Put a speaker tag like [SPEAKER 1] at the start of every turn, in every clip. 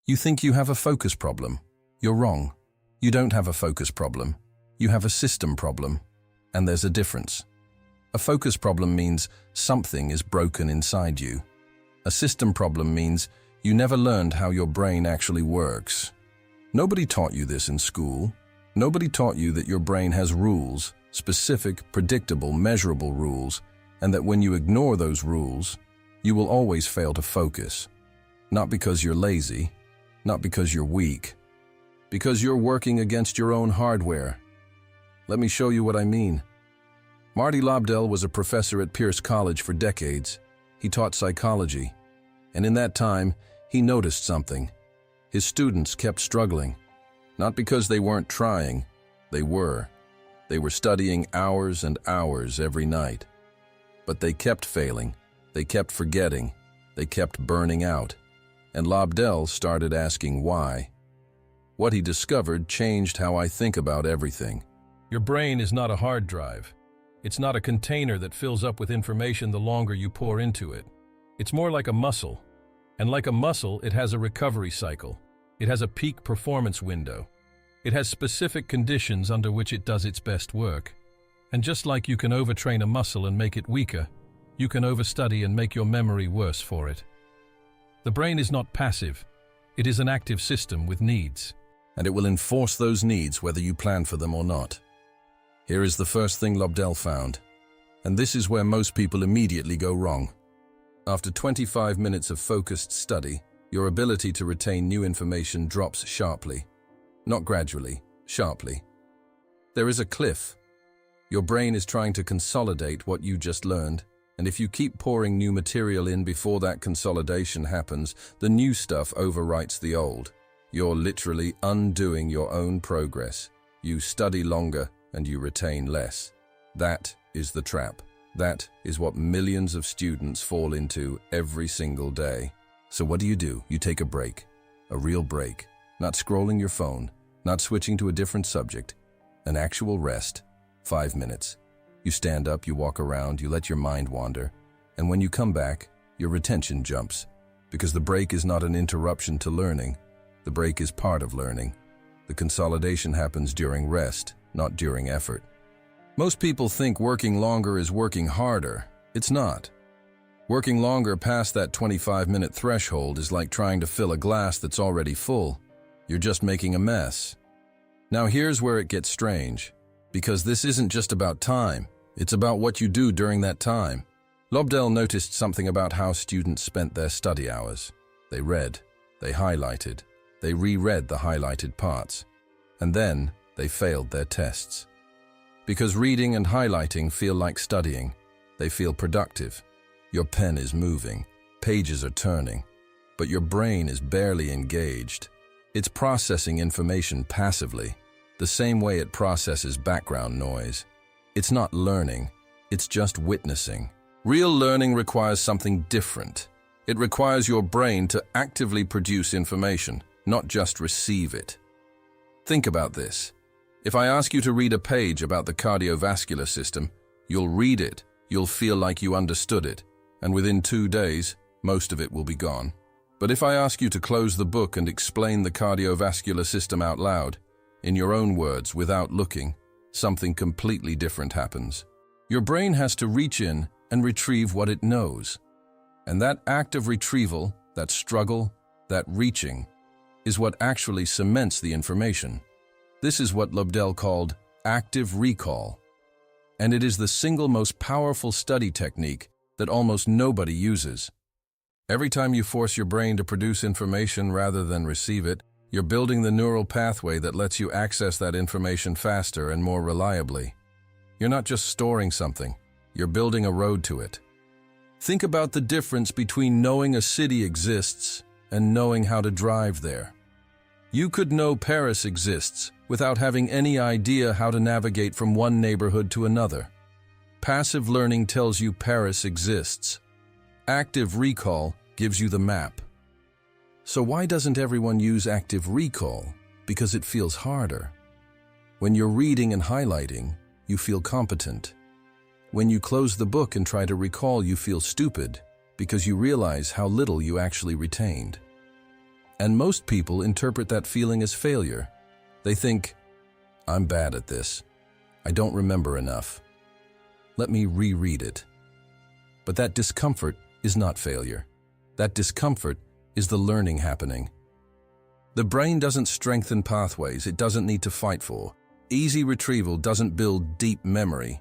[SPEAKER 1] You think you have a focus problem. You're wrong. You don't have a focus problem. You have a system problem. And there's a difference. A focus problem means something is broken inside you. A system problem means you never learned how your brain actually works. Nobody taught you this in school. Nobody taught you that your brain has rules, specific, predictable, measurable rules, and that when you ignore those rules, you will always fail to focus. Not because you're lazy, not because you're weak, because you're working against your own hardware. Let me show you what I mean. Marty Lobdell was a professor at Pierce College for decades. He taught psychology, and in that time, he noticed something. His students kept struggling, not because they weren't trying, they were. They were studying hours and hours every night. But they kept failing, they kept forgetting, they kept burning out. And Lobdell started asking why. What he discovered changed how I think about everything.
[SPEAKER 2] Your brain is not a hard drive. It's not a container that fills up with information the longer you pour into it. It's more like a muscle. And like a muscle, it has a recovery cycle. It has a peak performance window. It has specific conditions under which it does its best work. And just like you can overtrain a muscle and make it weaker, you can overstudy and make your memory worse for it. The brain is not passive. It is an active system with needs.
[SPEAKER 1] And it will enforce those needs whether you plan for them or not. Here is the first thing Lobdell found. And this is where most people immediately go wrong. After 25 minutes of focused study, your ability to retain new information drops sharply. Not gradually, sharply. There is a cliff. Your brain is trying to consolidate what you just learned, and if you keep pouring new material in before that consolidation happens, the new stuff overwrites the old. You're literally undoing your own progress. You study longer and you retain less. That is the trap. That is what millions of students fall into every single day. So what do? You take a break. A real break. Not scrolling your phone, not switching to a different subject. An actual rest. 5 minutes. You stand up, you walk around, you let your mind wander. And when you come back, your retention jumps. Because the break is not an interruption to learning. The break is part of learning. The consolidation happens during rest, not during effort. Most people think working longer is working harder. It's not. Working longer past that 25-minute threshold is like trying to fill a glass that's already full. You're just making a mess. Now here's where it gets strange, because this isn't just about time. It's about what you do during that time. Lobdell noticed something about how students spent their study hours. They read, they highlighted, they reread the highlighted parts, and then they failed their tests. Because reading and highlighting feel like studying, they feel productive. Your pen is moving, pages are turning, but your brain is barely engaged. It's processing information passively, the same way it processes background noise. It's not learning, it's just witnessing. Real learning requires something different. It requires your brain to actively produce information, not just receive it. Think about this. If I ask you to read a page about the cardiovascular system, you'll read it, you'll feel like you understood it, and within 2 days, most of it will be gone. But if I ask you to close the book and explain the cardiovascular system out loud, in your own words, without looking, something completely different happens. Your brain has to reach in and retrieve what it knows. And that act of retrieval, that struggle, that reaching, is what actually cements the information. This is what Lobdell called active recall. And it is the single most powerful study technique that almost nobody uses. Every time you force your brain to produce information rather than receive it, you're building the neural pathway that lets you access that information faster and more reliably. You're not just storing something, you're building a road to it. Think about the difference between knowing a city exists and knowing how to drive there. You could know Paris exists without having any idea how to navigate from one neighborhood to another. Passive learning tells you Paris exists. Active recall gives you the map. So why doesn't everyone use active recall? Because it feels harder. When you're reading and highlighting, you feel competent. When you close the book and try to recall, you feel stupid because you realize how little you actually retained. And most people interpret that feeling as failure. They think, I'm bad at this. I don't remember enough. Let me reread it. But that discomfort is not failure. That discomfort is the learning happening. The brain doesn't strengthen pathways it doesn't need to fight for. Easy retrieval doesn't build deep memory.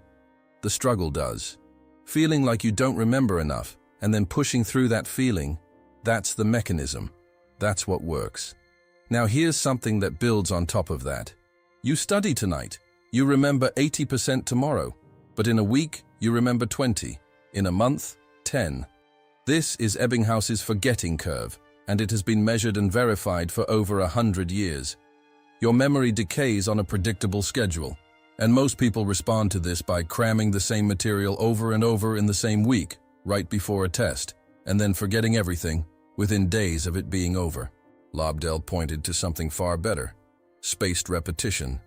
[SPEAKER 1] The struggle does. Feeling like you don't remember enough, and then pushing through that feeling, that's the mechanism. That's what works. Now here's something that builds on top of that. You study tonight. You remember 80% tomorrow. But in a week, you remember 20. In a month, 10. This is Ebbinghaus's forgetting curve, and it has been measured and verified for over 100 years. Your memory decays on a predictable schedule, and most people respond to this by cramming the same material over and over in the same week, right before a test, and then forgetting everything within days of it being over. Lobdell pointed to something far better: spaced repetition.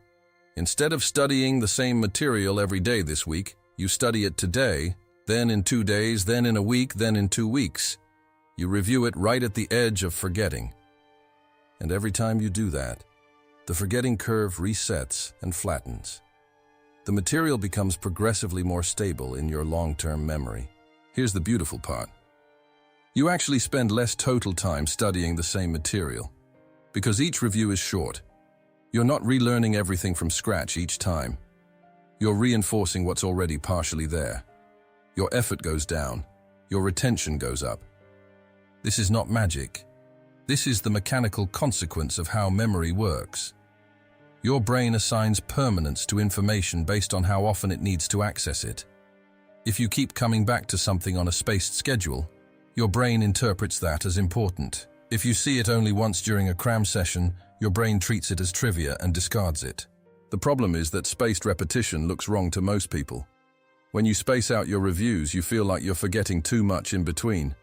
[SPEAKER 1] Instead of studying the same material every day this week, you study it today, then in 2 days, then in a week, then in 2 weeks. You review it right at the edge of forgetting. And every time you do that, the forgetting curve resets and flattens. The material becomes progressively more stable in your long-term memory. Here's the beautiful part. You actually spend less total time studying the same material, because each review is short. You're not relearning everything from scratch each time. You're reinforcing what's already partially there. Your effort goes down. Your retention goes up. This is not magic. This is the mechanical consequence of how memory works. Your brain assigns permanence to information based on how often it needs to access it. If you keep coming back to something on a spaced schedule, your brain interprets that as important. If you see it only once during a cram session, your brain treats it as trivia and discards it. The problem is that spaced repetition looks wrong to most people. When you space out your reviews, you feel like you're forgetting too much in between.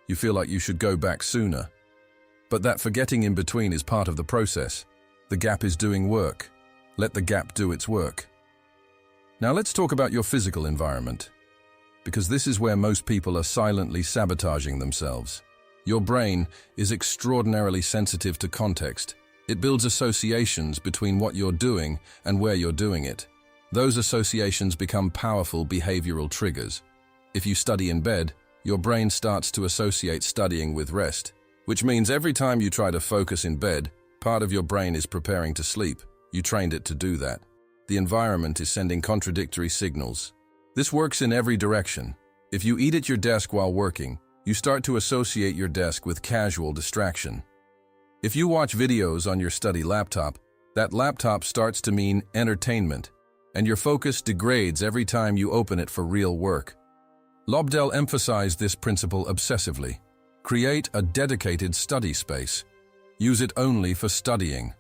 [SPEAKER 1] You feel like you should go back sooner. But that forgetting in between is part of the process. The gap is doing work. Let the gap do its work. Now let's talk about your physical environment, because this is where most people are silently sabotaging themselves. Your brain is extraordinarily sensitive to context. It builds associations between what you're doing and where you're doing it. Those associations become powerful behavioral triggers. If you study in bed, your brain starts to associate studying with rest, which means every time you try to focus in bed, part of your brain is preparing to sleep. You trained it to do that. The environment is sending contradictory signals. This works in every direction. If you eat at your desk while working, you start to associate your desk with casual distraction. If you watch videos on your study laptop, that laptop starts to mean entertainment, and your focus degrades every time you open it for real work. Lobdell emphasized this principle obsessively. Create a dedicated study space. Use it only for studying.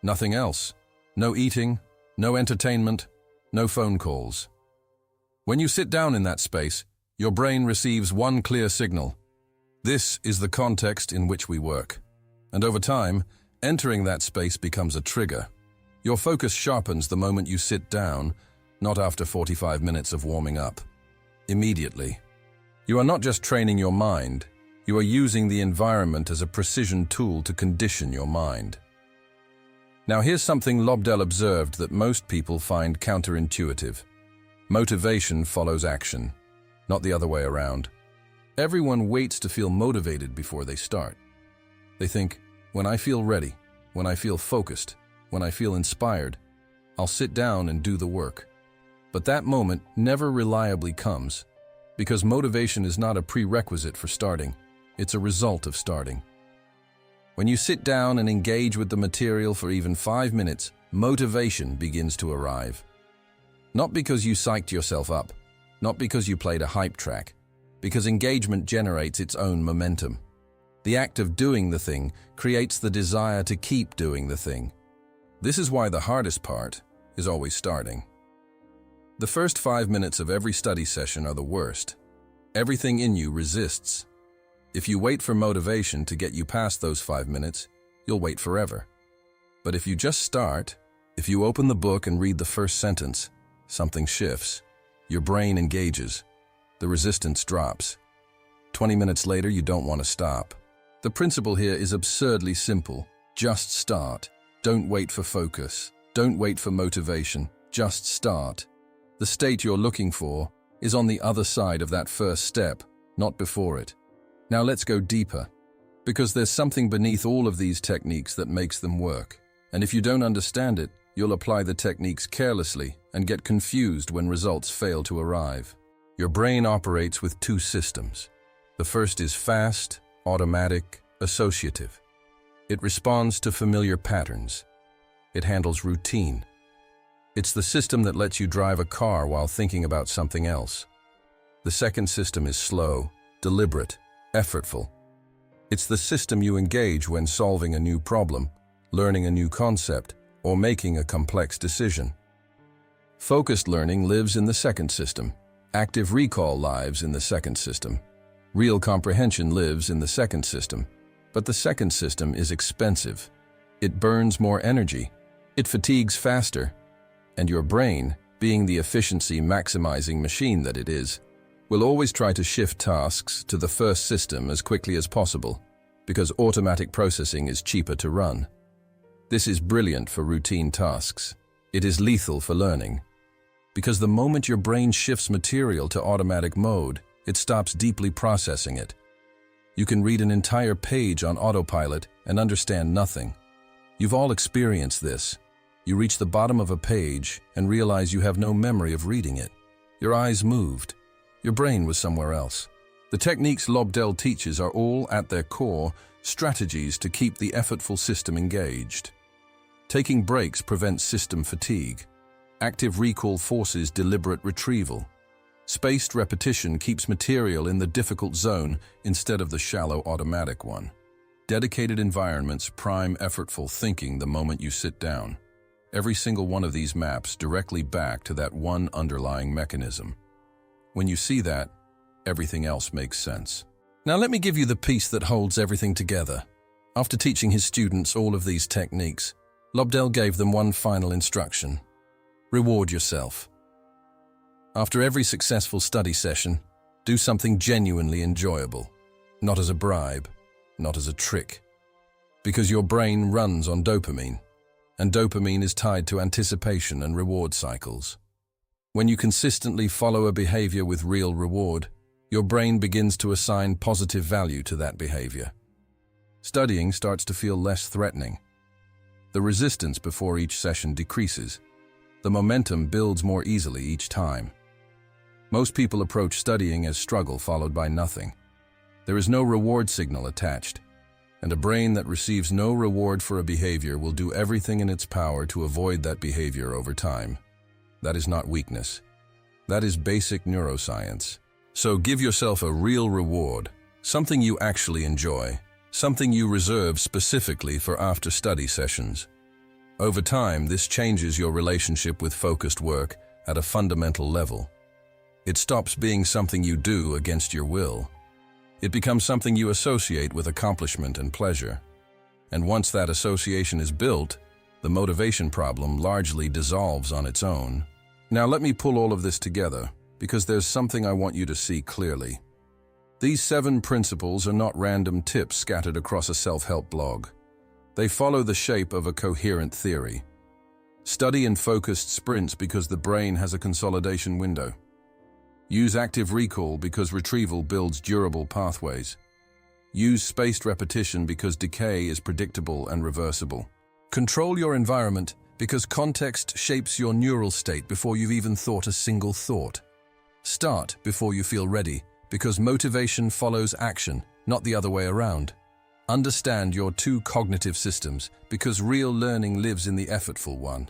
[SPEAKER 1] Nothing else. No eating, no entertainment, no phone calls. When you sit down in that space, your brain receives one clear signal. This is the context in which we work. And over time, entering that space becomes a trigger. Your focus sharpens the moment you sit down, not after 45 minutes of warming up. Immediately. You are not just training your mind, you are using the environment as a precision tool to condition your mind. Now here's something Lobdell observed that most people find counterintuitive. Motivation follows action, not the other way around. Everyone waits to feel motivated before they start. They think, when I feel ready, when I feel focused, when I feel inspired, I'll sit down and do the work. But that moment never reliably comes, because motivation is not a prerequisite for starting, it's a result of starting. When you sit down and engage with the material for even 5 minutes, motivation begins to arrive. Not because you psyched yourself up, not because you played a hype track, because engagement generates its own momentum. The act of doing the thing creates the desire to keep doing the thing. This is why the hardest part is always starting. The first 5 minutes of every study session are the worst. Everything in you resists. If you wait for motivation to get you past those 5 minutes, you'll wait forever. But if you just start, if you open the book and read the first sentence, something shifts. Your brain engages. The resistance drops. 20 minutes later, you don't want to stop. The principle here is absurdly simple. Just start. Don't wait for focus. Don't wait for motivation. Just start. The state you're looking for is on the other side of that first step, not before it. Now let's go deeper, because there's something beneath all of these techniques that makes them work. And if you don't understand it, you'll apply the techniques carelessly and get confused when results fail to arrive. Your brain operates with two systems. The first is fast, automatic, associative. It responds to familiar patterns. It handles routine. It's the system that lets you drive a car while thinking about something else. The second system is slow, deliberate, effortful. It's the system you engage when solving a new problem, learning a new concept, or making a complex decision. Focused learning lives in the second system. Active recall lives in the second system. Real comprehension lives in the second system. But the second system is expensive. It burns more energy. It fatigues faster. And your brain, being the efficiency-maximizing machine that it is, will always try to shift tasks to the first system as quickly as possible, because automatic processing is cheaper to run. This is brilliant for routine tasks. It is lethal for learning. Because the moment your brain shifts material to automatic mode, it stops deeply processing it. You can read an entire page on autopilot and understand nothing. You've all experienced this. You reach the bottom of a page and realize you have no memory of reading it. Your eyes moved. Your brain was somewhere else. The techniques Lobdell teaches are all, at their core, strategies to keep the effortful system engaged. Taking breaks prevents system fatigue. Active recall forces deliberate retrieval. Spaced repetition keeps material in the difficult zone instead of the shallow automatic one. Dedicated environments prime effortful thinking the moment you sit down. Every single one of these maps directly back to that one underlying mechanism. When you see that, everything else makes sense. Now let me give you the piece that holds everything together. After teaching his students all of these techniques, Lobdell gave them one final instruction. Reward yourself. After every successful study session, do something genuinely enjoyable. Not as a bribe, not as a trick. Because your brain runs on dopamine. And dopamine is tied to anticipation and reward cycles. When you consistently follow a behavior with real reward, your brain begins to assign positive value to that behavior. Studying starts to feel less threatening. The resistance before each session decreases. The momentum builds more easily each time. Most people approach studying as struggle followed by nothing. There is no reward signal attached. And a brain that receives no reward for a behavior will do everything in its power to avoid that behavior over time. That is not weakness. That is basic neuroscience. So give yourself a real reward, something you actually enjoy, something you reserve specifically for after-study sessions. Over time, this changes your relationship with focused work at a fundamental level. It stops being something you do against your will. It becomes something you associate with accomplishment and pleasure. And once that association is built, the motivation problem largely dissolves on its own. Now let me pull all of this together, because there's something I want you to see clearly. These 7 principles are not random tips scattered across a self-help blog. They follow the shape of a coherent theory. Study in focused sprints because the brain has a consolidation window. Use active recall because retrieval builds durable pathways. Use spaced repetition because decay is predictable and reversible. Control your environment because context shapes your neural state before you've even thought a single thought. Start before you feel ready because motivation follows action, not the other way around. Understand your 2 cognitive systems because real learning lives in the effortful one.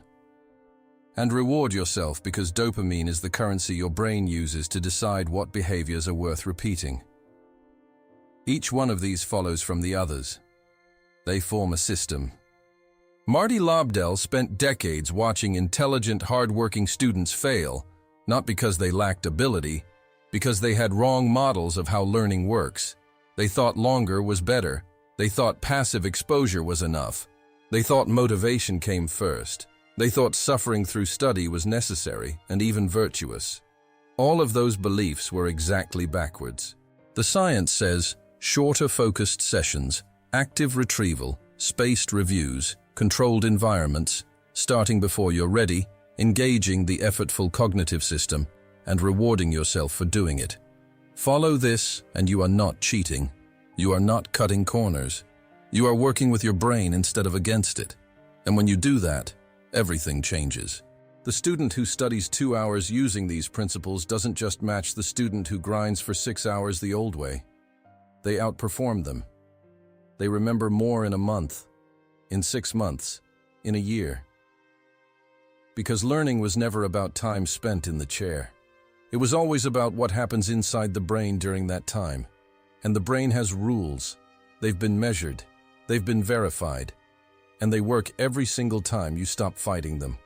[SPEAKER 1] And reward yourself because dopamine is the currency your brain uses to decide what behaviors are worth repeating. Each one of these follows from the others. They form a system. Marty Lobdell spent decades watching intelligent, hard-working students fail, not because they lacked ability, because they had wrong models of how learning works. They thought longer was better. They thought passive exposure was enough. They thought motivation came first. They thought suffering through study was necessary and even virtuous. All of those beliefs were exactly backwards. The science says, Shorter focused sessions, active retrieval, spaced reviews, controlled environments, starting before you're ready, engaging the effortful cognitive system, and rewarding yourself for doing it. Follow this, and you are not cheating. You are not cutting corners. You are working with your brain instead of against it. And when you do that, everything changes. The student who studies 2 hours using these principles doesn't just match the student who grinds for 6 hours the old way. They outperform them. They remember more in a month, in 6 months, in a year. Because learning was never about time spent in the chair. It was always about what happens inside the brain during that time. And the brain has rules. They've been measured. They've been verified. And they work every single time you stop fighting them.